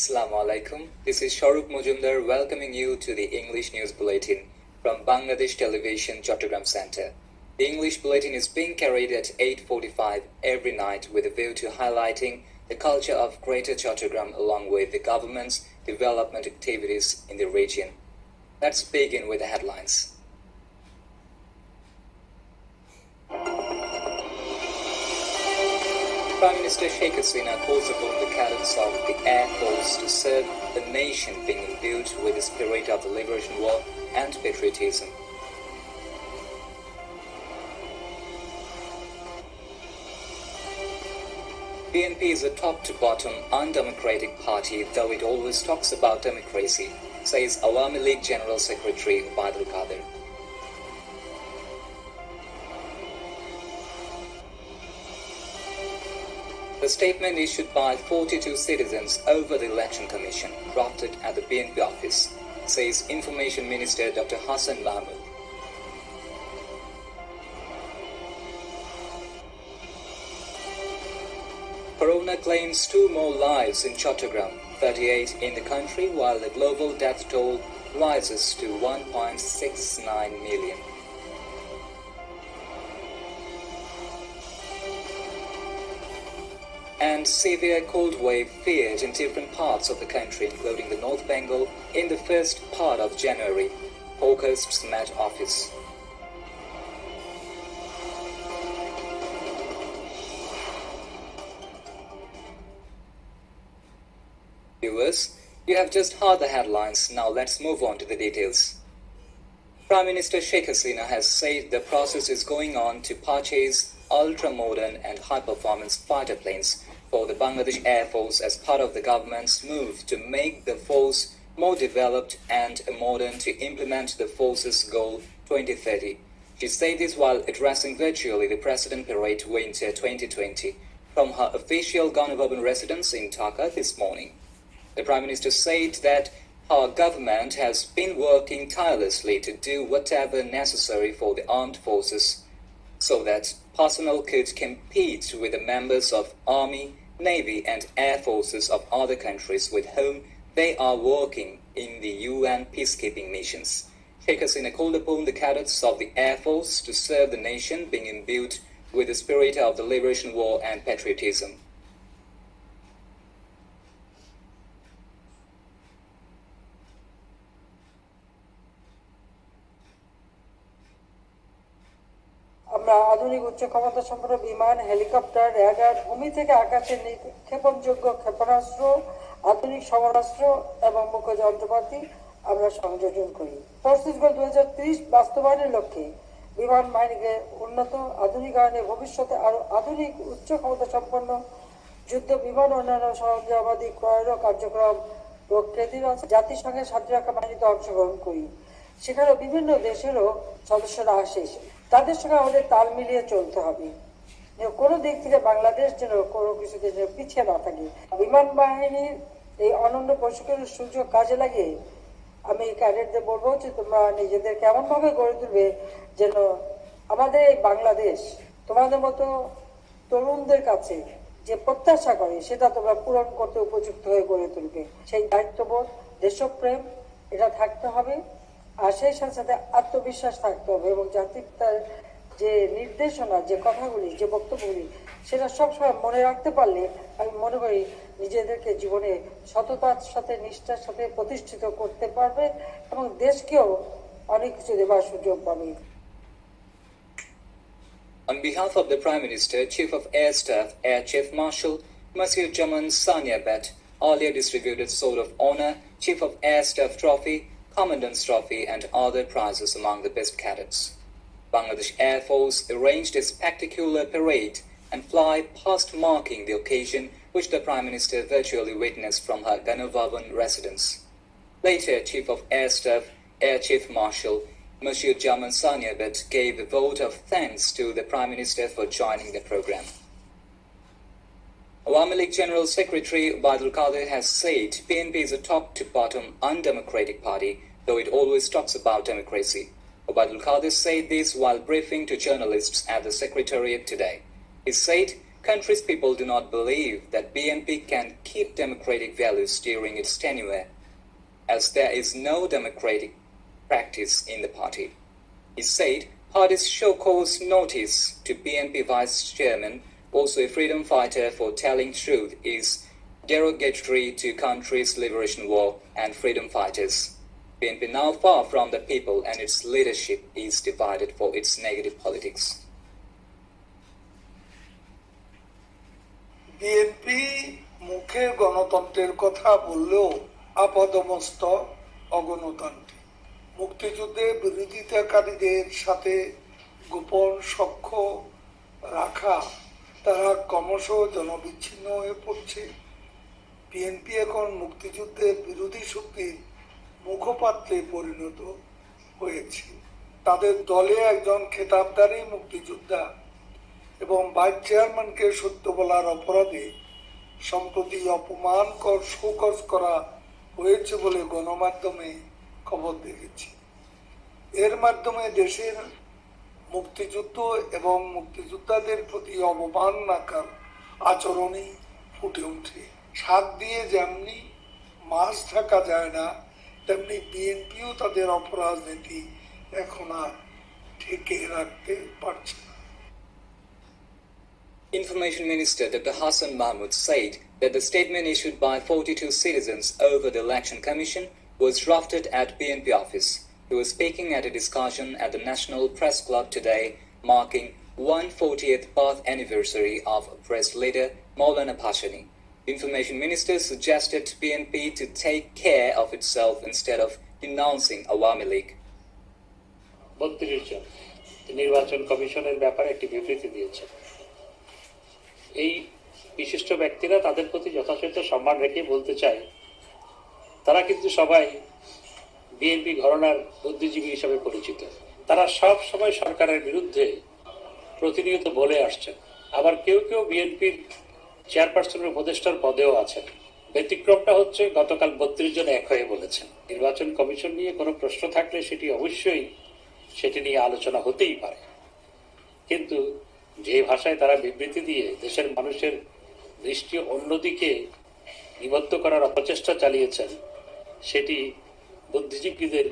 Assalamu alaikum. This is Sunny Mazumder welcoming you to the English News Bulletin from Bangladesh Television Chattogram Centre. The English Bulletin is being carried at 8:45 every night with a view to highlighting the culture of Greater Chattogram along with the government's development activities in the region. Let's begin with the headlines. Prime Minister Sheikh Hasina calls upon the cadets of the Air Force to serve the nation being imbued with the spirit of the Liberation War and patriotism. BNP is a top-to-bottom undemocratic party, though it always talks about democracy, says Awami League General Secretary Ubaidul Qadir. The statement issued by 42 citizens over the Election Commission, drafted at the BNP office, says Information Minister Dr. Hassan Mahmood. Corona claims 2 more lives in Chattogram, 38 in the country, while the global death toll rises to 1.69 million. And severe cold wave feared in different parts of the country, including the North Bengal, in the first part of January, forecasts Met Office. Viewers, you have just heard the headlines. Now let's move on to the details. Prime Minister Sheikh Hasina has said the process is going on to purchase ultra-modern and high-performance fighter planes for the Bangladesh Air Force as part of the government's move to make the force more developed and modern to implement the force's goal 2030. She said this while addressing virtually the President Parade Winter 2020 from her official Ganabhavan residence in Dhaka this morning. The Prime Minister said that our government has been working tirelessly to do whatever necessary for the armed forces so that personnel could compete with the members of Army, Navy and Air Forces of other countries with whom they are working in the UN peacekeeping missions. Sheikh Hasina called upon the cadets of the Air Force to serve the nation being imbued with the spirit of the Liberation War and patriotism. আমরা আধুনিক উচ্চ ক্ষমতা সম্পন্ন বিমান, helicopter, radar, ভূমি থেকে আকাশে নিক্ষেপণযোগ্য ক্ষেপণাস্ত্র, আধুনিক সমরাস্ত্র এবং মুখ্য যন্ত্রপাতি আমরা সংযোজন করি। ফোর্সেস গোল 2030 বাস্তবায়নের লক্ষ্যে বিমান বাহিনীকে উন্নত আধুনিকায়নে ভবিষ্যতে আরো আধুনিক উচ্চ ক্ষমতা সম্পন্ন যুদ্ধ বিমান অন্যান্য সরঞ্জামাদি ক্রয়েরও কার্যক্রম প্রক্রিয়াধীন আছে। জাতিসংঘের শান্তিরক্ষা বাহিনীতে অংশগ্রহণ করি, সেখানে বিভিন্ন দেশেরও সদস্যরা আসে। তাদের সঙ্গে আমাদের তাল মিলিয়ে চলতে হবে। কোনো দিক থেকে বাংলাদেশ যেন কোনো কিছুতে পিছিয়ে না থাকে। বিমান বাহিনীর এই অনন্য প্রশিক্ষণের সুযোগ কাজে লাগিয়ে আমি ক্যাডেটদের বলবো যে তোমরা নিজেদের কেমনভাবে গড়ে তুলবে যেন আমাদের এই বাংলাদেশ তোমাদের মতো তরুণদের কাছে যে প্রত্যাশা করে সেটা তোমরা পূরণ করতে উপযুক্ত হয়ে গড়ে তুলবে। সেই দায়িত্ববোধ, দেশপ্রেম এটা থাকতে হবে, আর সেই সাথে সাথে আত্মবিশ্বাস থাকতে হবে এবং জাতির যে নির্দেশনা, যে কথাগুলি, যে বক্তব্যগুলি সেটা সবসময় মনে রাখতে পারলে আমি মনে করি নিজেদেরকে জীবনে সততার সাথে নিষ্ঠার সাথে প্রতিষ্ঠিত করতে পারবে এবং দেশকেও অনেক কিছু দেবার সুযোগ পাবে। On behalf of the Prime Minister, Chief of Air Staff, Air Chief Marshal Monsieur Jaman Sanyabet earlier distributed Sword of Honor, Chief of Air Staff Trophy, Commandant's Trophy and other prizes among the best cadets. Bangladesh Air Force arranged a spectacular parade and fly-past marking the occasion which the Prime Minister virtually witnessed from her Ganabhavan residence. Later, Chief of Air Staff, Air Chief Marshal Monsieur Jaman Sanyabet gave a vote of thanks to the Prime Minister for joining the program. Awami League General Secretary Ubaidul Qadir has said BNP is a top-to-bottom undemocratic party, though it always talks about democracy. Ubaidul Qadir said this while briefing to journalists at the Secretariat today. He said country's people do not believe that BNP can keep democratic values during its tenure, as there is no democratic practice in the party. He said party's show cause notice to BNP vice chairman, also a freedom fighter for telling truth, is derogatory to country's liberation war and freedom fighters. BNP now far from the people and its leadership is divided for its negative politics. BNP মুখে গণতন্ত্রের কথা বললেও আপাদমস্তক অগণতান্ত্রিক। মুক্তিযুদ্ধে বিরোধিতাকারীদের সাথে গোপন সখ্য রাখা তারা ক্রমশ জনবিচ্ছিন্ন হয়ে পড়ছে। বিএনপি এখন মুক্তিযুদ্ধের বিরোধী শক্তির মুখপাত্রে পরিণত হয়েছে। তাদের দলে একজন খেতাবধারী মুক্তিযোদ্ধা এবং ভাইস চেয়ারম্যানকে সত্য বলার অপরাধে সম্প্রতি অপমানকর শোকজ করা হয়েছে বলে গণমাধ্যমে খবর দেখেছি। এর মাধ্যমে দেশের মুক্তিযুদ্ধ এবং মুক্তিযোদ্ধাদের প্রতি অবমাননাকার আচরণই ফুটে ওঠে। শাক দিয়ে যেমনি মাছ ঢাকা যায় না, তেমনি বিএনপিও তাদের অপরাজনীতি এখন আর ঢেকে রাখতে পারছে না। Information Minister Dr. Hassan Mahmood said that the statement issued by 42 citizens over the Election Commission was drafted at BNP office. He was speaking at a discussion at the National Press Club today, marking 140th birth anniversary of press leader Maulana Bhashani. The Information Minister suggested BNP to take care of itself instead of denouncing Awami League. 32 জন নির্বাচন কমিশনের ব্যাপারে একটি বিবৃতি দিয়েছে। এই বিশিষ্ট ব্যক্তিরা তাদের প্রতি যথাযথ সম্মান রেখে বলতে চাই, তারা কিন্তু সবাই বিএনপি ঘরানার বুদ্ধিজীবী হিসেবে পরিচিত। তারা সব সময় সরকারের বিরুদ্ধে প্রতিনিয়ত বলে আসছেন। আবার কেউ কেউ বিএনপির চেয়ারপারসনের উপদেষ্টার পদেও আছেন। ব্যতিক্রমটা হচ্ছে গতকাল 32 জন এক হয়ে বলেছেন। নির্বাচন কমিশন নিয়ে কোনো প্রশ্ন থাকলে সেটি নিয়ে আলোচনা হতেই পারে, কিন্তু যে ভাষায় তারা বিবৃতি দিয়ে দেশের মানুষের দৃষ্টি অন্যদিকে নিবদ্ধ করার অপচেষ্টা চালিয়েছেন, সেটি বুদ্ধিজীবীদের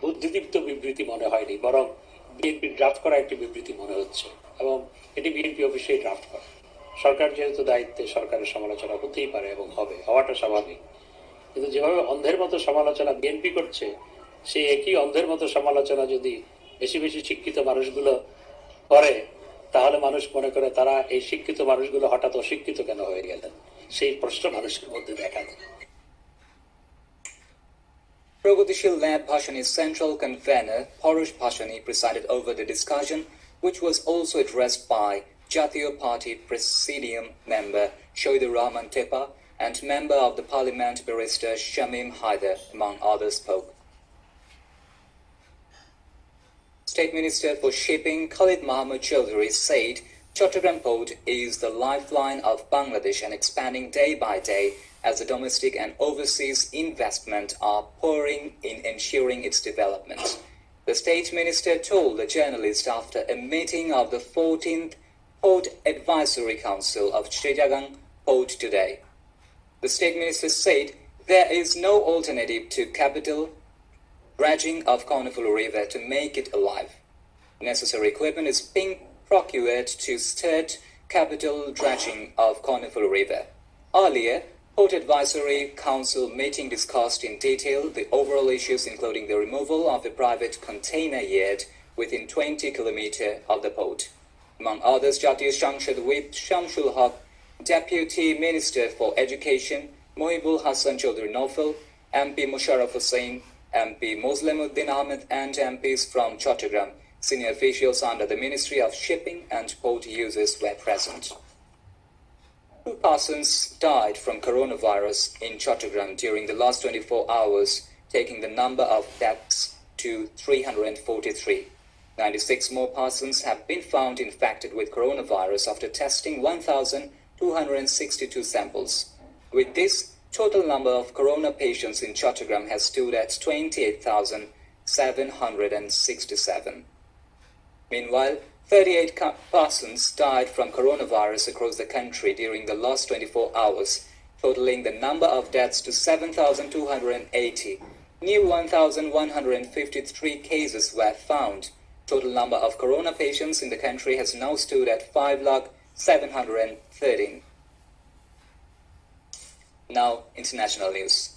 বুদ্ধিদীপ্ত বিবৃতি মনে হয়নি, বরং বিএনপি ড্রাফট করা একটি বিবৃতি মনে হচ্ছে, এবং এটি বিএনপি অফিসেই ড্রাফট করা। সরকার যেহেতু দায়িত্বে, সরকারের সমালোচনা হতেই পারে এবং হওয়াটা স্বাভাবিক, কিন্তু যেভাবে অন্ধের মতো সমালোচনা বিএনপি করছে, সেই একই অন্ধের মতো সমালোচনা যদি বেশি বেশি শিক্ষিত মানুষগুলো করে, তাহলে মানুষ মনে করে তারা এই শিক্ষিত মানুষগুলো হঠাৎ অশিক্ষিত কেন হয়ে গেলেন, সেই প্রশ্ন মানুষের মধ্যে দেখা দেয়। Pragadishil led Bhashani's central convener Parush Bhashani presided over the discussion, which was also addressed by Jatiyo Party Presidium member Shoidur Rahman Tepa and member of the Parliament barrister Shamim Haider, among others, spoke. State Minister for Shipping Khalid Mohammed Chaudhary said Chattogram Port is the lifeline of Bangladesh and expanding day by day as the domestic and overseas investment are pouring in ensuring its development. The State Minister told the journalist after a meeting of the 14th Port Advisory Council of Chhattogram Port today. The State Minister said there is no alternative to capital dredging of Cornwall River to make it alive. Necessary equipment is being procured to start capital dredging of Cornwall River. Earlier, Port Advisory Council meeting discussed in detail the overall issues, including the removal of a private container yard within 20 kilometers of the port. Among others, Jatiyo Sangshad Whip Shamsul Haq, Deputy Minister for Education Mohibul Hassan Chaudhry Nofel, MP Musharraf Hussain, MP Muslimuddin Ahmed, and MPs from Chattogram. Senior officials under the Ministry of Shipping and Port Users were present. 2 persons died from coronavirus in Chattogram during the last 24 hours, taking the number of deaths to 343. 96 more persons have been found infected with coronavirus after testing 1,262 samples. With this, total number of corona patients in Chattogram has stood at 28,767. Meanwhile, 38 persons died from coronavirus across the country during the last 24 hours, totaling the number of deaths to 7,280. New 1,153 cases were found. Total number of corona patients in the country has now stood at 5,713. Now, international news.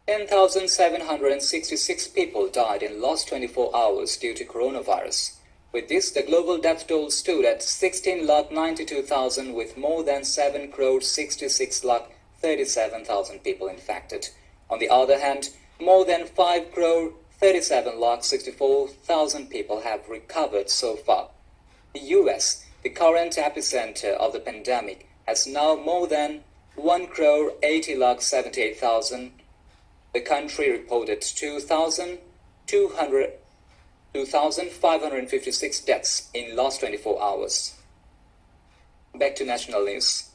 Ten 10,766 people died in last 24 hours due to coronavirus. With this, the global death toll stood at 16,92,000 with more than 7,66,37,000 people infected. On the other hand, more than 5,37,64,000 people have recovered so far. The US, the current epicenter of the pandemic, has now more than 1,80,78,000. The country reported 2,556 deaths in last 24 hours. Back to national news.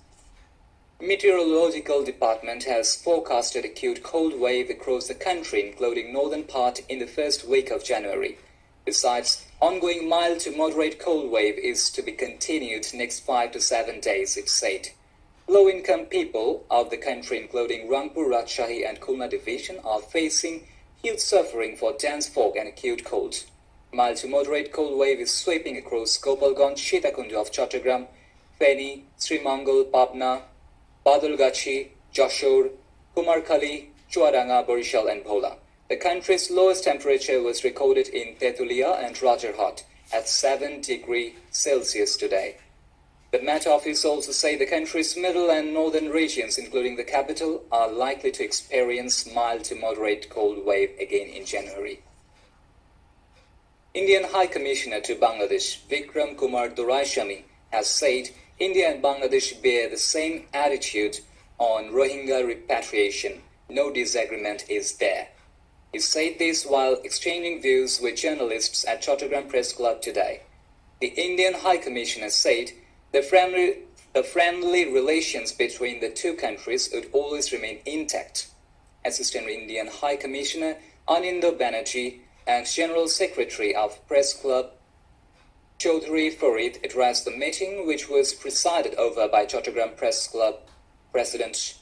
Meteorological Department has forecasted acute cold wave across the country, including northern part, in the first week of January. Besides, ongoing mild to moderate cold wave is to be continued next 5 to 7 days, it said. Low-income people of the country, including Rangpur, Rajshahi and Khulna division, are facing huge suffering for dense fog and acute cold. Mild to moderate cold wave is sweeping across Gopalganj, Sitakunja of Chattogram, Feni, Srimangal, Pabna, Badalgachi, Joshore, Kumarkhali, Chuaranga, Barishal and Bhola. The country's lowest temperature was recorded in Tetulia and Rajarhat at 7 degrees Celsius today. The Met Office also say the country's middle and northern regions, including the capital, are likely to experience mild to moderate cold wave again in January. Indian High Commissioner to Bangladesh, Vikram Kumar Doraisamy, has said India and Bangladesh bear the same attitude on Rohingya repatriation. No disagreement is there. He said this while exchanging views with journalists at Chattogram Press Club today. The Indian High Commissioner said the friendly relations between the two countries would always remain intact. Assistant Indian High Commissioner Anindo Banerjee and General Secretary of Press Club Chaudhry Farid addressed the meeting, which was presided over by Chattogram Press Club President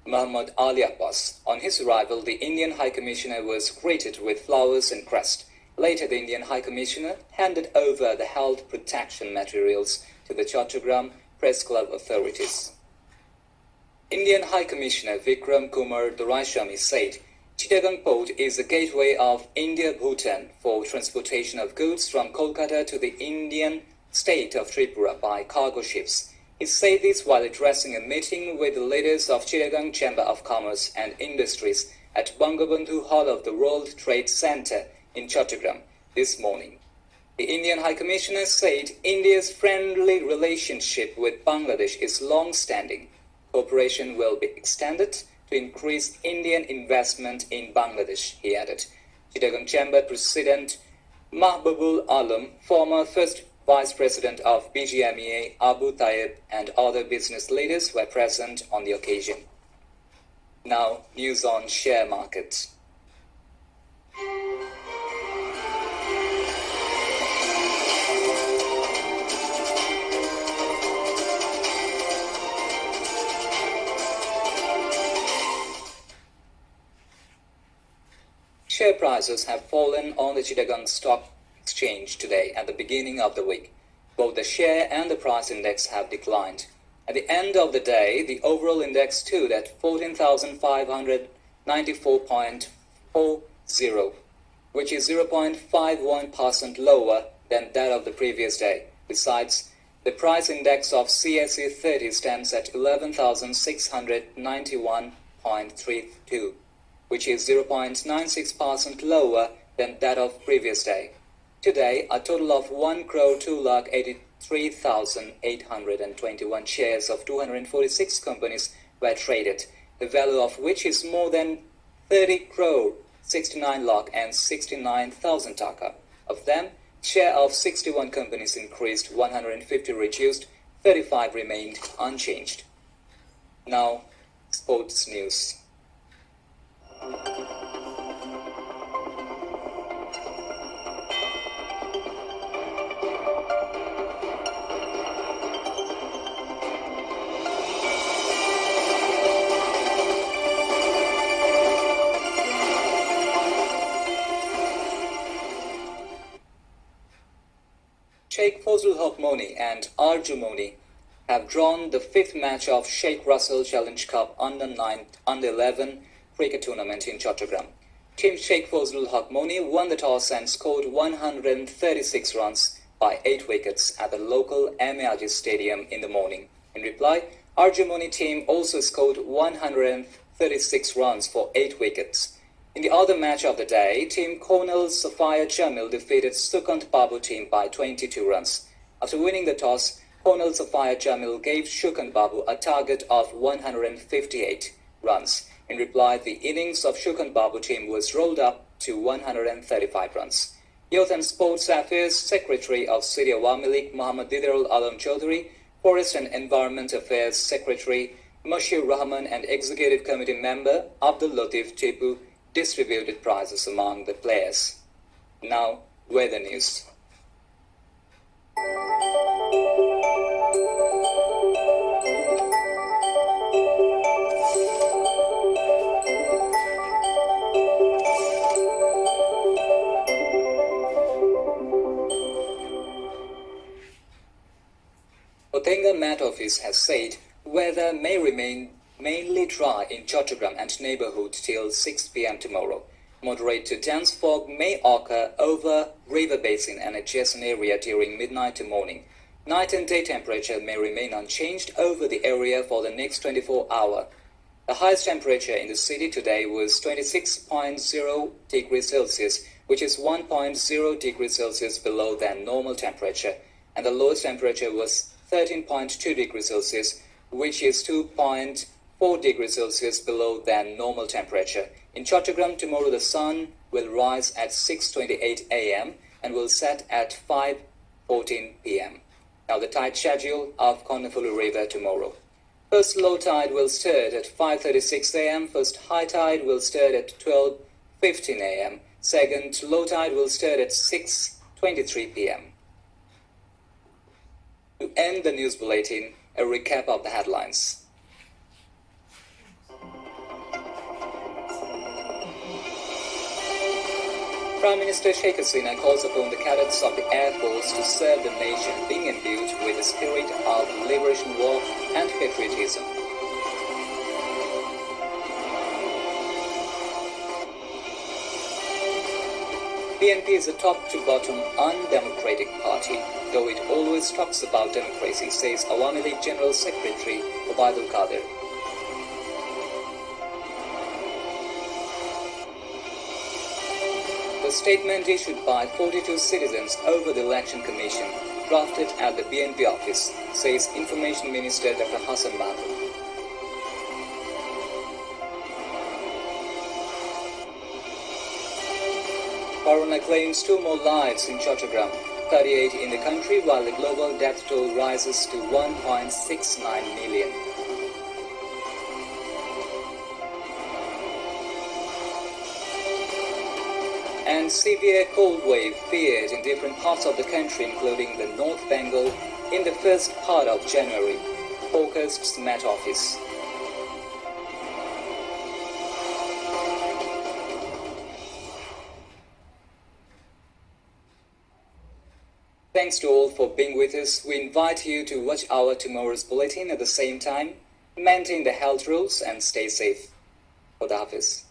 Muhammad Ali Abbas. On his arrival, the Indian High Commissioner was greeted with flowers and crest. Later, the Indian High Commissioner handed over the health protection materials to the Chattogram Press Club authorities. Indian High Commissioner Vikram Kumar Doraisamy said Chittagong Port is the gateway of India-Bhutan for transportation of goods from Kolkata to the Indian state of Tripura by cargo ships. He said this while addressing a meeting with the leaders of Chittagong Chamber of Commerce and Industries at Bangabandhu Hall of the World Trade Centre in Chattogram this morning. The Indian High Commissioner said India's friendly relationship with Bangladesh is long-standing. Cooperation will be extended to increase Indian investment in Bangladesh, he added. Chittagong Chamber President Mahbubul Alam, former first Vice President of BGMEA Abu Tayyib and other business leaders were present on the occasion. Now, news on share markets. Share prices have fallen on the Chittagong Stock Exchange today at the beginning of the week. Both the share and the price index have declined. At the end of the day, the overall index stood at 14,594.40, which is 0.51% lower than that of the previous day. Besides, the price index of CSE 30 stands at 11,691.32. which is 0.96% lower than that of previous day. Today, a total of 1,283,821 shares of 246 companies were traded, the value of which is more than 30,69,069,000 taka. Of them, Share of 61 companies increased, 150 reduced, 35 remained unchanged. Now, sports news. Sheikh Fazlul Haq Moni and Arju Moni have drawn the fifth match of Sheikh Russell Challenge Cup Under-11 cricket tournament in Chattogram. Team Sheikh Fazlul Haq Moni won the toss and scored 136 runs by 8 wickets at the local MARG Stadium in the morning. In reply, Arju Moni team also scored 136 runs for 8 wickets. In the other match of the day, Team Colonel Safia Jamil defeated Sukant Babu team by 22 runs. After winning the toss, Colonel Safia Jamil gave Sukant Babu a target of 158 runs. In reply, the innings of Sukant Babu team was rolled up to 135 runs. Youth and Sports Affairs Secretary of City Awami League Muhammad Didarul Alam Chaudhary, Forest and Environment Affairs Secretary Mashir Rahman and Executive Committee Member Abdul Latif Tipu distributed prizes among the players. Now, weather news. Otenga Met Office has said weather may remain mainly dry in Chattogram and neighborhood till 6 p.m. tomorrow. Moderate to dense fog may occur over river basin and adjacent area during midnight to morning. Night and day temperature may remain unchanged over the area for the next 24 hours. The highest temperature in the city today was 26.0 degrees Celsius, which is 1.0 degrees Celsius below than normal temperature, and the lowest temperature was 13.2 degrees Celsius, which is 2.4 degrees Celsius below than normal temperature. In Chattogram, tomorrow the sun will rise at 6:28 a.m. and will set at 5:14 p.m. Now the tide schedule of Konafulu River tomorrow. First low tide will start at 5:36 a.m. First high tide will start at 12:15 a.m. Second low tide will start at 6:23 p.m. To end the news bulletin, a recap of the headlines. Prime Minister Sheikh Hasina calls upon the cadets of the Air Force to serve the nation, being imbued with the spirit of liberation war and patriotism. BNP is a top-to-bottom undemocratic party, though it always talks about democracy, says Awami League General Secretary Obaidul Qadir. The statement issued by 42 citizens over the Election Commission, drafted at the BNP office, says Information Minister Dr. Hassan Mahmood. Corona claims 2 more lives in Chattogram, 38 in the country, while the global death toll rises to 1.69 million. And severe cold wave feared in different parts of the country, including the North Bengal, in the first part of January, forecasts Met Office. Thanks to all for being with us. We invite you to watch our tomorrow's bulletin at the same time. Maintain the health rules and stay safe. Khuda Hafiz.